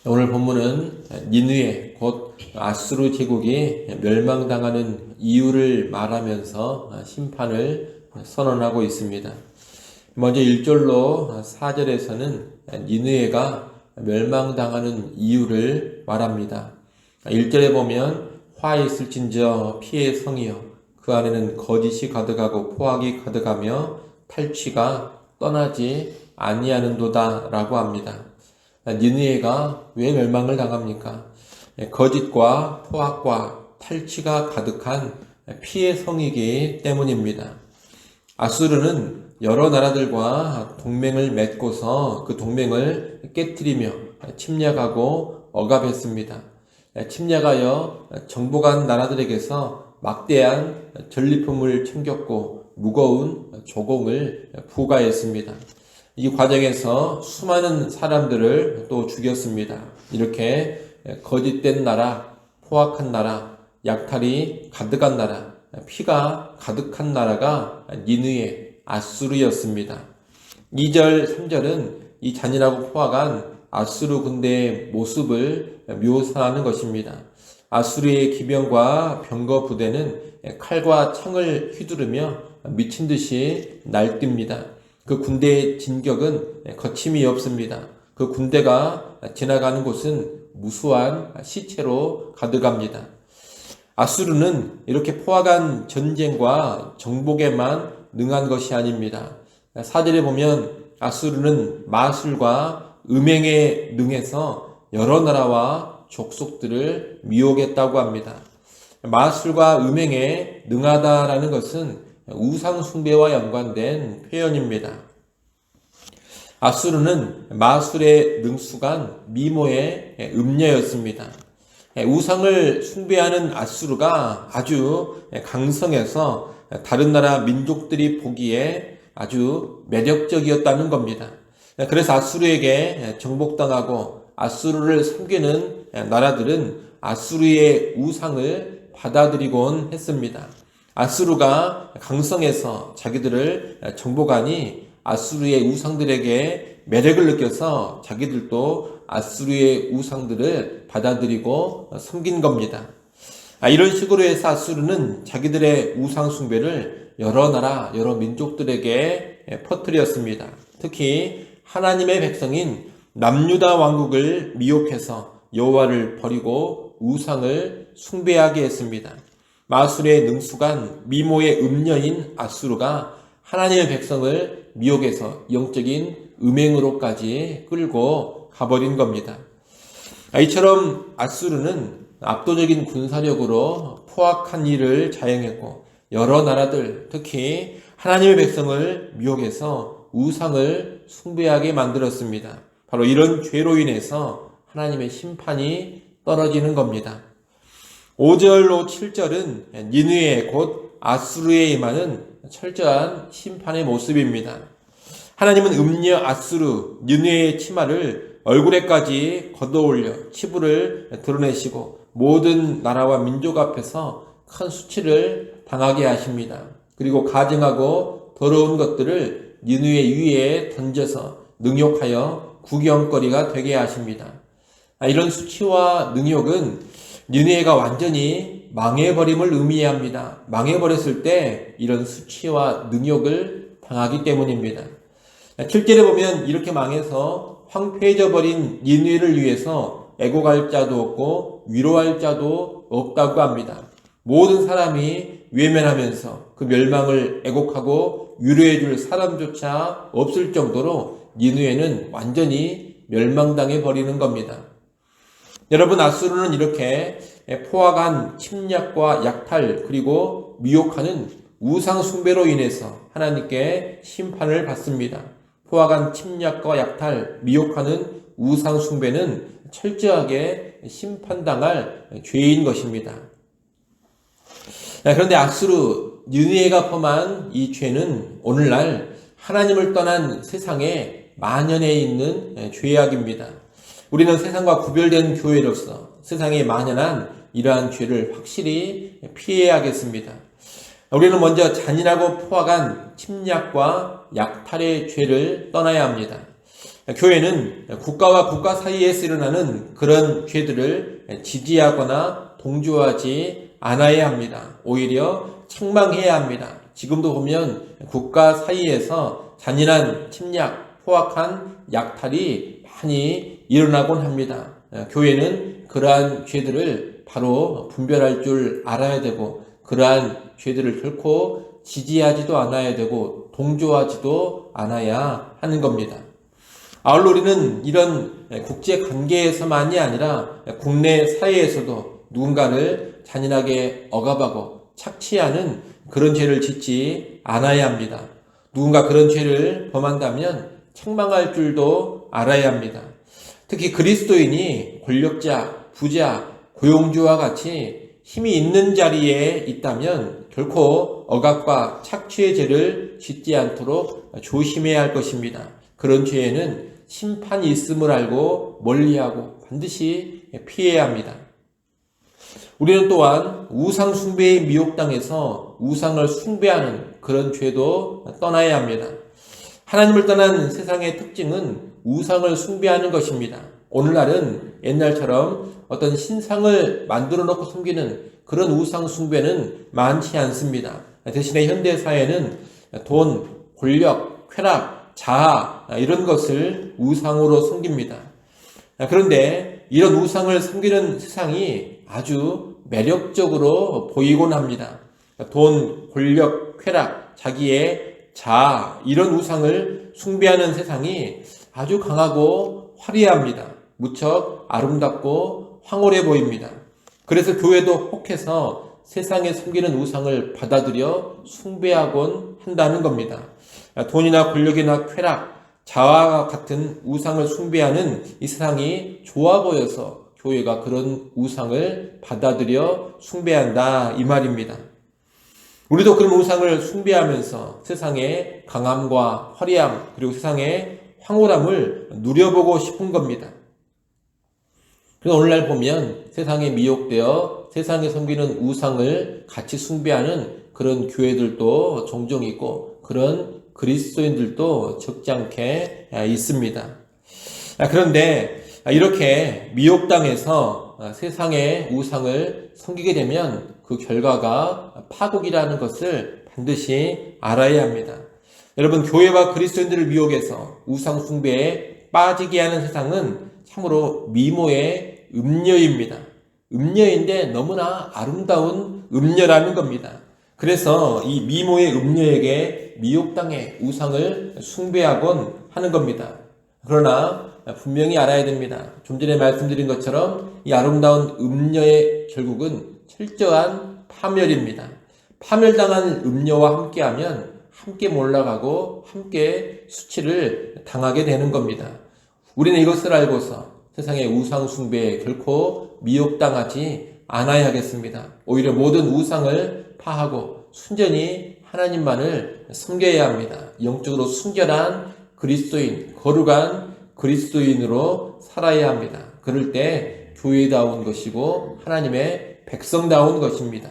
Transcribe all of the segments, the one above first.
오늘 본문은 니느웨 곧 아수르 제국이 멸망당하는 이유를 말하면서 심판을 선언하고 있습니다. 먼저 1절로 4절에서는 니느웨가 멸망당하는 이유를 말합니다. 1절에 보면 화 있을진저 피의 성이여 그 안에는 거짓이 가득하고 포악이 가득하며 탈취가 떠나지 아니하는도다 라고 합니다. 니느웨가 왜 멸망을 당합니까? 거짓과 포악과 탈취가 가득한 피의 성이기 때문입니다. 아수르는 여러 나라들과 동맹을 맺고서 그 동맹을 깨뜨리며 침략하고 억압했습니다. 침략하여 정복한 나라들에게서 막대한 전리품을 챙겼고 무거운 조공을 부과했습니다. 이 과정에서 수많은 사람들을 또 죽였습니다. 이렇게 거짓된 나라, 포악한 나라, 약탈이 가득한 나라, 피가 가득한 나라가 니느웨, 아수르였습니다. 2절, 3절은 이 잔인하고 포악한 아수르 군대의 모습을 묘사하는 것입니다. 아수르의 기병과 병거 부대는 칼과 창을 휘두르며 미친 듯이 날뜁니다. 그 군대의 진격은 거침이 없습니다. 그 군대가 지나가는 곳은 무수한 시체로 가득합니다. 아수르는 이렇게 포악한 전쟁과 정복에만 능한 것이 아닙니다. 4절에 보면 아수르는 마술과 음행에 능해서 여러 나라와 족속들을 미혹했다고 합니다. 마술과 음행에 능하다라는 것은 우상 숭배와 연관된 표현입니다. 아수르는 마술의 능수간 미모의 음녀였습니다. 우상을 숭배하는 아수르가 아주 강성해서 다른 나라 민족들이 보기에 아주 매력적이었다는 겁니다. 그래서 아수르에게 정복당하고 아수르를 섬기는 나라들은 아수르의 우상을 받아들이곤 했습니다. 아수르가 강성해서 자기들을 정복하니 아수르의 우상들에게 매력을 느껴서 자기들도 아수르의 우상들을 받아들이고 섬긴 겁니다. 이런 식으로 해서 아수르는 자기들의 우상 숭배를 여러 나라, 여러 민족들에게 퍼뜨렸습니다. 특히 하나님의 백성인 남유다 왕국을 미혹해서 여호와를 버리고 우상을 숭배하게 했습니다. 마술의 능수간 미모의 음녀인 아수르가 하나님의 백성을 미혹해서 영적인 음행으로까지 끌고 가버린 겁니다. 이처럼 아수르는 압도적인 군사력으로 포악한 일을 자행했고 여러 나라들, 특히 하나님의 백성을 미혹해서 우상을 숭배하게 만들었습니다. 바로 이런 죄로 인해서 하나님의 심판이 떨어지는 겁니다. 5절로 7절은 니느웨 곧 아수르에 임하는 철저한 심판의 모습입니다. 하나님은 음녀 아수르 니느웨의 치마를 얼굴에까지 걷어올려 치부를 드러내시고 모든 나라와 민족 앞에서 큰 수치를 당하게 하십니다. 그리고 가증하고 더러운 것들을 니느웨 위에 던져서 능욕하여 구경거리가 되게 하십니다. 이런 수치와 능욕은 니느웨가 완전히 망해버림을 의미합니다. 망해버렸을 때 이런 수치와 능욕을 당하기 때문입니다. 7절에 보면 이렇게 망해서 황폐해져 버린 니느웨를 위해서 애곡할 자도 없고 위로할 자도 없다고 합니다. 모든 사람이 외면하면서 그 멸망을 애곡하고 위로해 줄 사람조차 없을 정도로 니느웨는 완전히 멸망당해 버리는 겁니다. 여러분, 아수르는 이렇게 포악한 침략과 약탈 그리고 미혹하는 우상 숭배로 인해서 하나님께 심판을 받습니다. 포악한 침략과 약탈, 미혹하는 우상 숭배는 철저하게 심판당할 죄인 것입니다. 그런데 아수르, 니느웨가 범한 이 죄는 오늘날 하나님을 떠난 세상에 만연해 있는 죄악입니다. 우리는 세상과 구별된 교회로서 세상에 만연한 이러한 죄를 확실히 피해야겠습니다. 우리는 먼저 잔인하고 포악한 침략과 약탈의 죄를 떠나야 합니다. 교회는 국가와 국가 사이에서 일어나는 그런 죄들을 지지하거나 동조하지 않아야 합니다. 오히려 책망해야 합니다. 지금도 보면 국가 사이에서 잔인한 침략, 포악한 약탈이 많이 일어나곤 합니다. 교회는 그러한 죄들을 바로 분별할 줄 알아야 되고, 그러한 죄들을 결코 지지하지도 않아야 되고 동조하지도 않아야 하는 겁니다. 아울러 우리는 이런 국제 관계에서만이 아니라 국내 사회에서도 누군가를 잔인하게 억압하고 착취하는 그런 죄를 짓지 않아야 합니다. 누군가 그런 죄를 범한다면 책망할 줄도 알아야 합니다. 특히 그리스도인이 권력자, 부자, 고용주와 같이 힘이 있는 자리에 있다면 결코 억압과 착취의 죄를 짓지 않도록 조심해야 할 것입니다. 그런 죄에는 심판이 있음을 알고 멀리하고 반드시 피해야 합니다. 우리는 또한 우상 숭배에 미혹당해서 우상을 숭배하는 그런 죄도 떠나야 합니다. 하나님을 떠난 세상의 특징은 우상을 숭배하는 것입니다. 오늘날은 옛날처럼 어떤 신상을 만들어 놓고 섬기는 그런 우상 숭배는 많지 않습니다. 대신에 현대사회는 돈, 권력, 쾌락, 자아 이런 것을 우상으로 섬깁니다. 그런데 이런 우상을 섬기는 세상이 아주 매력적으로 보이곤 합니다. 돈, 권력, 쾌락, 자기의 자아 이런 우상을 숭배하는 세상이 아주 강하고 화려합니다. 무척 아름답고 황홀해 보입니다. 그래서 교회도 혹해서 세상에 섬기는 우상을 받아들여 숭배하곤 한다는 겁니다. 돈이나 권력이나 쾌락, 자아와 같은 우상을 숭배하는 이 세상이 좋아 보여서 교회가 그런 우상을 받아들여 숭배한다 이 말입니다. 우리도 그런 우상을 숭배하면서 세상의 강함과 화려함 그리고 세상의 황홀함을 누려보고 싶은 겁니다. 그래서 오늘날 보면 세상에 미혹되어 세상에 섬기는 우상을 같이 숭배하는 그런 교회들도 종종 있고 그런 그리스도인들도 적지 않게 있습니다. 그런데 이렇게 미혹당해서 세상의 우상을 섬기게 되면 그 결과가 파국이라는 것을 반드시 알아야 합니다. 여러분, 교회와 그리스도인들을 미혹해서 우상 숭배에 빠지게 하는 세상은 참으로 미모의 음녀입니다. 음녀인데 너무나 아름다운 음녀라는 겁니다. 그래서 이 미모의 음녀에게 미혹당해 우상을 숭배하곤 하는 겁니다. 그러나 분명히 알아야 됩니다. 좀 전에 말씀드린 것처럼 이 아름다운 음녀의 결국은 철저한 파멸입니다. 파멸당한 음녀와 함께하면 함께 몰락하고 함께 수치를 당하게 되는 겁니다. 우리는 이것을 알고서 세상의 우상 숭배에 결코 미혹당하지 않아야 하겠습니다. 오히려 모든 우상을 파하고 순전히 하나님만을 섬겨야 합니다. 영적으로 순결한 그리스도인, 거룩한 그리스도인으로 살아야 합니다. 그럴 때 교회다운 것이고 하나님의 백성다운 것입니다.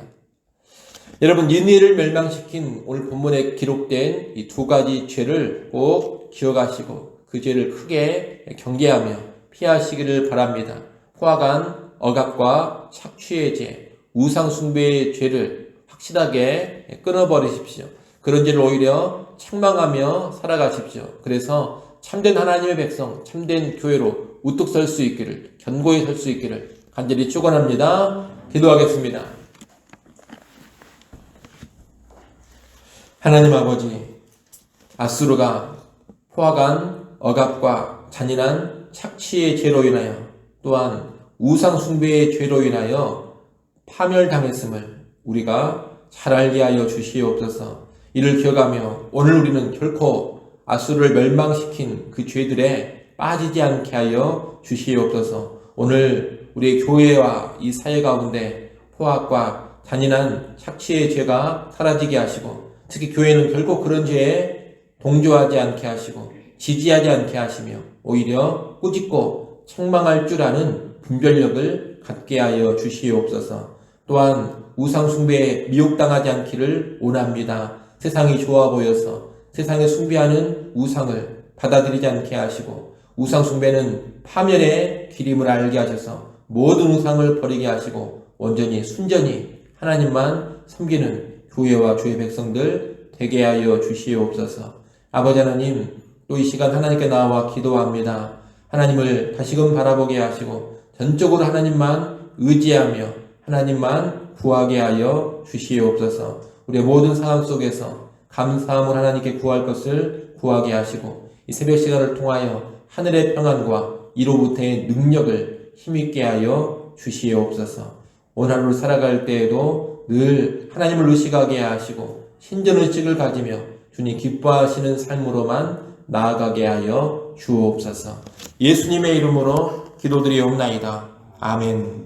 여러분, 니느웨를 멸망시킨 오늘 본문에 기록된 이 두 가지 죄를 꼭 기억하시고 그 죄를 크게 경계하며 피하시기를 바랍니다. 포악한 억압과 착취의 죄, 우상 숭배의 죄를 확실하게 끊어버리십시오. 그런 죄를 오히려 책망하며 살아가십시오. 그래서 참된 하나님의 백성, 참된 교회로 우뚝 설 수 있기를, 견고히 설 수 있기를 간절히 축원합니다. 기도하겠습니다. 하나님 아버지, 아수르가 포악한 억압과 잔인한 착취의 죄로 인하여 또한 우상 숭배의 죄로 인하여 파멸당했음을 우리가 잘 알게 하여 주시옵소서. 이를 기억하며 오늘 우리는 결코 아수르를 멸망시킨 그 죄들에 빠지지 않게 하여 주시옵소서. 오늘 우리의 교회와 이 사회 가운데 포악과 잔인한 착취의 죄가 사라지게 하시고 특히 교회는 결코 그런 죄에 동조하지 않게 하시고 지지하지 않게 하시며 오히려 꾸짖고 책망할 줄 아는 분별력을 갖게 하여 주시옵소서. 또한 우상 숭배에 미혹당하지 않기를 원합니다. 세상이 좋아 보여서 세상에 숭배하는 우상을 받아들이지 않게 하시고 우상숭배는 파멸의 길임을 알게 하셔서 모든 우상을 버리게 하시고 온전히 순전히 하나님만 섬기는 교회와 주의 백성들 되게 하여 주시옵소서. 아버지 하나님, 또 이 시간 하나님께 나와 기도합니다. 하나님을 다시금 바라보게 하시고 전적으로 하나님만 의지하며 하나님만 구하게 하여 주시옵소서. 우리의 모든 상황 속에서 감사함을 하나님께 구할 것을 구하게 하시고 이 새벽 시간을 통하여 하늘의 평안과 이로부터의 능력을 힘있게 하여 주시옵소서. 오늘 하루를 살아갈 때에도 늘 하나님을 의식하게 하시고 신전의식을 가지며 주님 기뻐하시는 삶으로만 나아가게 하여 주옵소서. 예수님의 이름으로 기도드리옵나이다. 아멘.